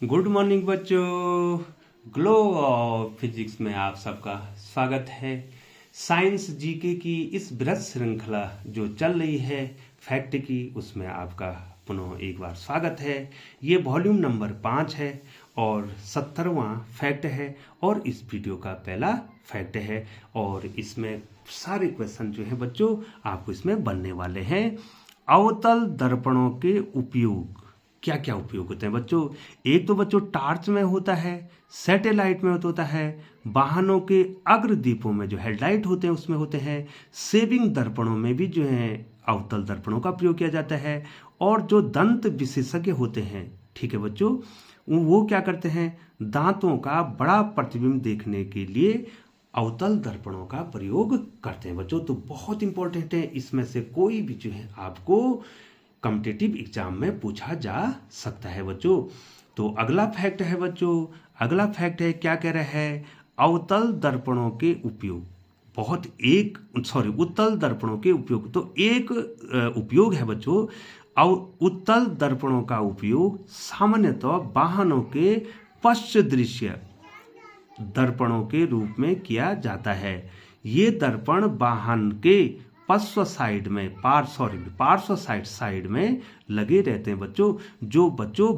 Good morning बच्चों। Glow of physics में आप सबका स्वागत है। साइंस जीके की इस बृहद श्रृंखला जो चल रही है फैक्ट की, उसमें आपका पुनः एक बार स्वागत है। ये वॉल्यूम नंबर 5 है और 70वां फैक्ट है और इस वीडियो का पहला फैक्ट है। और इसमें सारे क्वेश्चन जो है बच्चों आपको इसमें बनने वाले हैं। अवतल दर्पणों के उपयोग, क्या क्या उपयोग होते हैं बच्चों। एक तो बच्चों टार्च में होता है, सैटेलाइट में होता है, वाहनों के अग्रदीपों में जो हेडलाइट होते हैं उसमें होते हैं, सेविंग दर्पणों में भी जो है अवतल दर्पणों का प्रयोग किया जाता है। और जो दंत विशेषज्ञ होते हैं, ठीक है बच्चों, वो क्या करते हैं, दांतों का बड़ा प्रतिबिंब देखने के लिए अवतल दर्पणों का प्रयोग करते हैं बच्चों। तो बहुत इंपॉर्टेंट है, इसमें से कोई भी जो है आपको कॉम्पिटिटिव एग्जाम में पूछा जा सकता है बच्चों। तो अगला फैक्ट है बच्चों, अगला फैक्ट है, क्या कह रहा है, अवतल दर्पणों के उपयोग। उत्तल दर्पणों के उपयोग। तो एक उपयोग है बच्चों, उत्तल दर्पणों का उपयोग सामान्यतः वाहनों के पश्च दृश्य दर्पणों के रूप में किया जाता है। ये दर्पण वाहन के पार्श्व साइड में लगे रहते हैं बच्चों। जो बच्चों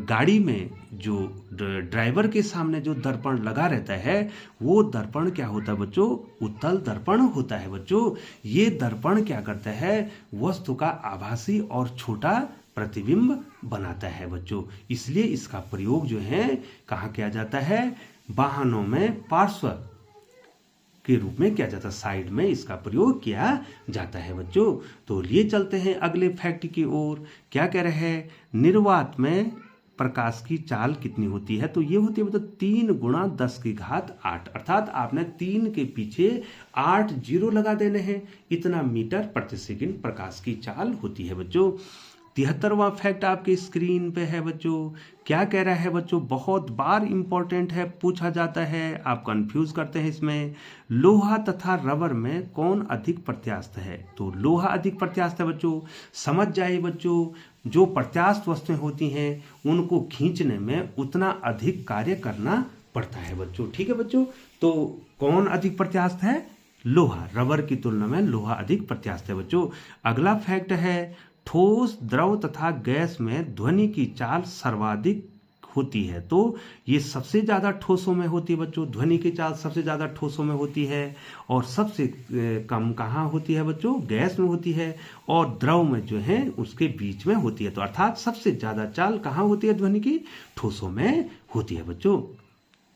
गाड़ी में जो ड्राइवर के सामने जो दर्पण लगा रहता है वो दर्पण क्या होता है बच्चों, उत्तल दर्पण होता है बच्चों। ये दर्पण क्या करता है, वस्तु का आभासी और छोटा प्रतिबिंब बनाता है बच्चों। इसलिए इसका प्रयोग जो है कहाँ किया जाता है, वाहनों में पार्श्व के रूप में किया जाता है, साइड में इसका प्रयोग किया जाता है बच्चों। तो लिए चलते हैं अगले फैक्ट की ओर। क्या कह रहे हैं, निर्वात में प्रकाश की चाल कितनी होती है। तो ये होती है मतलब 3 गुणा 10 की घात 8, अर्थात आपने 3 के पीछे 8 जीरो लगा देने हैं। इतना मीटर प्रति सेकंड प्रकाश की चाल होती है बच्चों। 73वां फैक्ट आपके स्क्रीन पे है बच्चों। क्या कह रहा है बच्चों, बहुत बार इंपॉर्टेंट है, पूछा जाता है, आप कंफ्यूज करते हैं इसमें। लोहा तथा रबर में कौन अधिक प्रत्यास्थ है। तो लोहा अधिक प्रत्यास्थ है बच्चों। समझ जाइए बच्चों, जो प्रत्यास्थ वस्तुएं होती हैं उनको खींचने में उतना अधिक कार्य करना पड़ता है बच्चों, ठीक है बच्चों। तो कौन अधिक प्रत्यास्थ है, लोहा। रबर की तुलना में लोहा अधिक प्रत्यास्थ है बच्चों। अगला फैक्ट है, ठोस, द्रव तथा गैस में ध्वनि की चाल सर्वाधिक होती है। तो ये सबसे ज्यादा ठोसों में होती है बच्चों, ध्वनि की चाल सबसे ज्यादा ठोसों में होती है। और सबसे कम कहाँ होती है बच्चों, गैस में होती है। और द्रव में जो है उसके बीच में होती है। तो अर्थात सबसे ज्यादा चाल कहाँ होती है ध्वनि की, ठोसों में होती है बच्चों।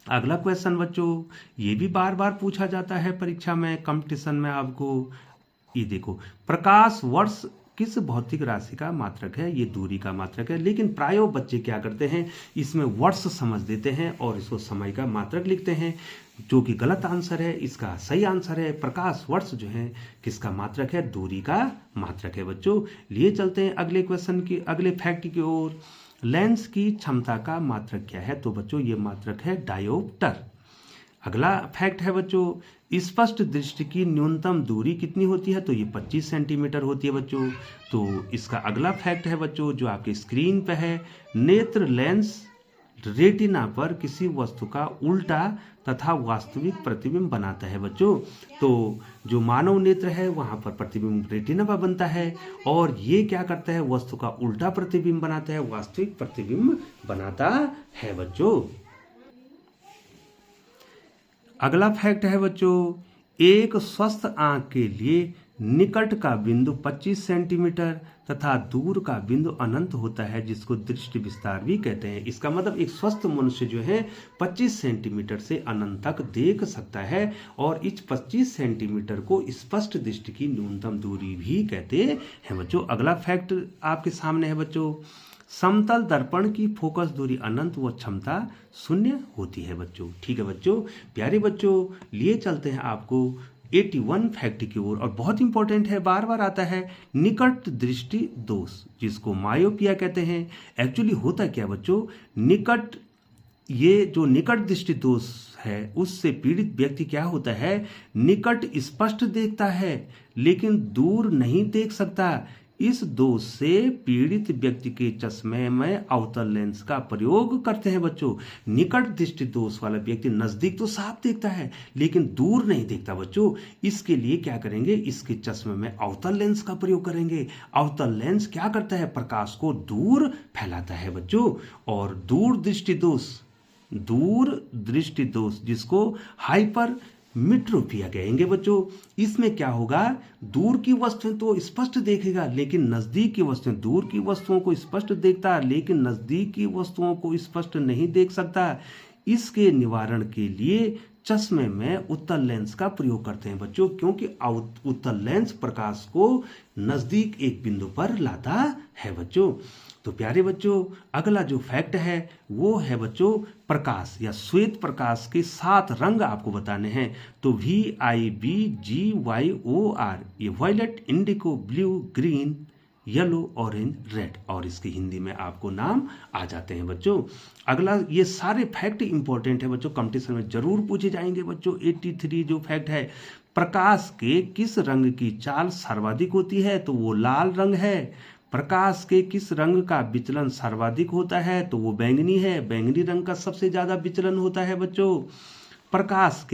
अगला क्वेश्चन बच्चों, ये भी बार बार पूछा जाता है परीक्षा में, कंपटीशन में आपको। ये देखो, प्रकाश वर्ष किस भौतिक राशि का मात्रक है। ये दूरी का मात्रक है, लेकिन प्रायो बच्चे क्या करते हैं, इसमें वर्ष समझ देते हैं और इसको समय का मात्रक लिखते हैं, जो कि गलत आंसर है। इसका सही आंसर है, प्रकाश वर्ष जो है किसका मात्रक है, दूरी का मात्रक है बच्चों। लिए चलते हैं अगले क्वेश्चन की, अगले फैक्ट की ओर। लेंस की क्षमता का मात्रक क्या है। तो बच्चों ये मात्रक है डायोप्टर। अगला फैक्ट है बच्चों, स्पष्ट दृष्टि की न्यूनतम दूरी कितनी होती है। तो ये 25 सेंटीमीटर होती है बच्चों। तो इसका अगला फैक्ट है बच्चों जो आपके स्क्रीन पे है, नेत्र लेंस रेटिना पर किसी वस्तु का उल्टा तथा वास्तविक प्रतिबिंब बनाता है बच्चों। तो जो मानव नेत्र है वहां पर प्रतिबिंब रेटिना पर बनता है, और ये क्या करता है, वस्तु का उल्टा प्रतिबिंब बनाता है, वास्तविक प्रतिबिंब बनाता है बच्चों। अगला फैक्ट है बच्चों, एक स्वस्थ आंख के लिए निकट का बिंदु 25 सेंटीमीटर तथा दूर का बिंदु अनंत होता है, जिसको दृष्टि विस्तार भी कहते हैं। इसका मतलब एक स्वस्थ मनुष्य जो है 25 सेंटीमीटर से अनंत तक देख सकता है, और इस 25 सेंटीमीटर को स्पष्ट दृष्टि की न्यूनतम दूरी भी कहते हैं बच्चों। अगला फैक्ट आपके सामने है बच्चों, समतल दर्पण की फोकस दूरी अनंत व क्षमता 0 होती है बच्चों, ठीक है बच्चों। प्यारे बच्चों, लिए चलते हैं आपको 81 फैक्ट की ओर, और बहुत इंपॉर्टेंट है, बार बार आता है, निकट दृष्टि दोष, जिसको मायोपिया कहते हैं। एक्चुअली होता क्या बच्चों, ये जो निकट दृष्टि दोष है उससे पीड़ित व्यक्ति क्या होता है, निकट स्पष्ट देखता है लेकिन दूर नहीं देख सकता। इस दोष से पीड़ित व्यक्ति के चश्मे में अवतल लेंस का प्रयोग करते हैं बच्चों। निकट दृष्टि दोष वाला व्यक्ति नजदीक तो साफ देखता है लेकिन दूर नहीं देखता बच्चों। इसके लिए क्या करेंगे, इसके चश्मे में अवतल लेंस का प्रयोग करेंगे। अवतल लेंस क्या करता है, प्रकाश को दूर फैलाता है बच्चों। और दूर दृष्टि दोष जिसको हाइपर मिट्रोपिया कहेंगे बच्चों। इसमें क्या होगा, दूर की वस्तुएं तो स्पष्ट देखेगा लेकिन नजदीक की वस्तुएं, दूर की वस्तुओं को स्पष्ट देखता लेकिन नजदीक की वस्तुओं को स्पष्ट नहीं देख सकता। इसके निवारण के लिए चश्मे में उत्तल लेंस का प्रयोग करते हैं बच्चों, क्योंकि उत्तल लेंस प्रकाश को नजदीक एक बिंदु पर लाता है बच्चों। तो प्यारे बच्चों, अगला जो फैक्ट है वो है बच्चों प्रकाश या श्वेत प्रकाश के 7 रंग आपको बताने हैं। तो VIBGYOR, ये violet, indigo, blue, green, yellow, orange, red, और इसकी हिंदी में आपको नाम आ जाते हैं बच्चों। अगला, ये सारे फैक्ट इंपॉर्टेंट है बच्चों, कंपटीशन में जरूर पूछे जाएंगे बच्चों। 83 जो फैक्ट है, प्रकाश के किस रंग की चाल सर्वाधिक होती है, तो वो लाल रंग है। प्रकाश के किस रंग का विचलन सर्वाधिक होता है, तो वो बैंगनी है। बैंगनी रंग का सबसे ज्यादा विचलन होता है बच्चों। प्रकाश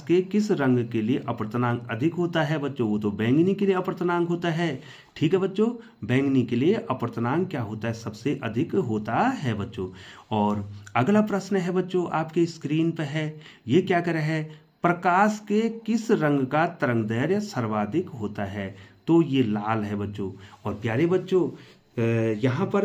के किस रंग के लिए अपवर्तनांक अधिक होता है बच्चों, वो तो बैंगनी के लिए अपवर्तनांक होता है। ठीक है बच्चों, बैंगनी के लिए अपवर्तनांक क्या होता है, सबसे अधिक होता है बच्चों। और अगला प्रश्न है बच्चों, आपके स्क्रीन पे है, ये क्या कर रहा है, प्रकाश के किस रंग का तरंगदैर्घ्य सर्वाधिक होता है, तो ये लाल है बच्चों। और प्यारे बच्चों, यहाँ पर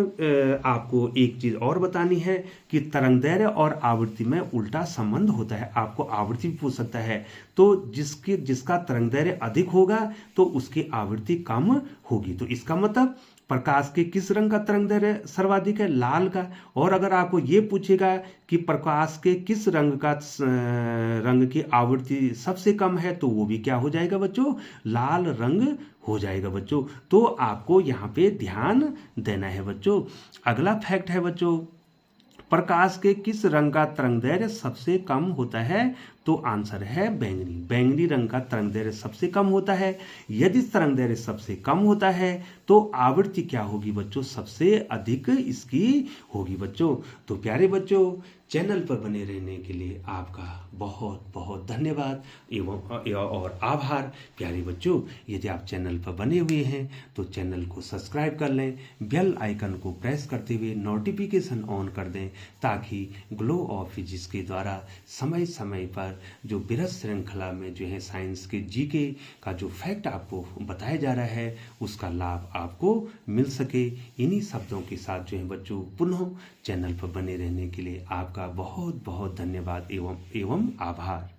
आपको एक चीज और बतानी है कि तरंगदैर्घ्य और आवृत्ति में उल्टा संबंध होता है। आपको आवृत्ति भी पूछ सकता है, तो जिसका तरंगदैर्घ्य अधिक होगा तो उसकी आवृत्ति कम होगी। तो इसका मतलब प्रकाश के किस रंग का तरंगदैर्घ्य सर्वाधिक है, लाल का। और अगर आपको ये पूछेगा कि प्रकाश के किस रंग की आवृत्ति सबसे कम है, तो वो भी क्या हो जाएगा बच्चों, लाल रंग हो जाएगा बच्चों। तो आपको यहाँ पे ध्यान देना है बच्चों। अगला फैक्ट है बच्चों, प्रकाश के किस रंग का तरंगदैर्घ्य सबसे कम होता है, तो आंसर है बैंगनी। बैंगनी रंग का तरंगदैर्घ्य सबसे कम होता है। यदि तरंगदैर्घ्य सबसे कम होता है तो आवृत्ति क्या होगी बच्चों, सबसे अधिक इसकी होगी बच्चों। तो प्यारे बच्चों, चैनल पर बने रहने के लिए आपका बहुत बहुत धन्यवाद एवं और आभार। प्यारे बच्चों, यदि आप चैनल पर बने हुए हैं तो चैनल को सब्सक्राइब कर लें, बेल आइकन को प्रेस करते हुए नोटिफिकेशन ऑन कर दें, ताकि ग्लो ऑफ फिजिक्स के द्वारा समय समय पर जो बृहद श्रृंखला में जो है साइंस के जीके का जो फैक्ट आपको बताया जा रहा है उसका लाभ आपको मिल सके। इन्हीं शब्दों के साथ जो है बच्चों, पुनः चैनल पर बने रहने के लिए आपका बहुत बहुत धन्यवाद एवं आभार।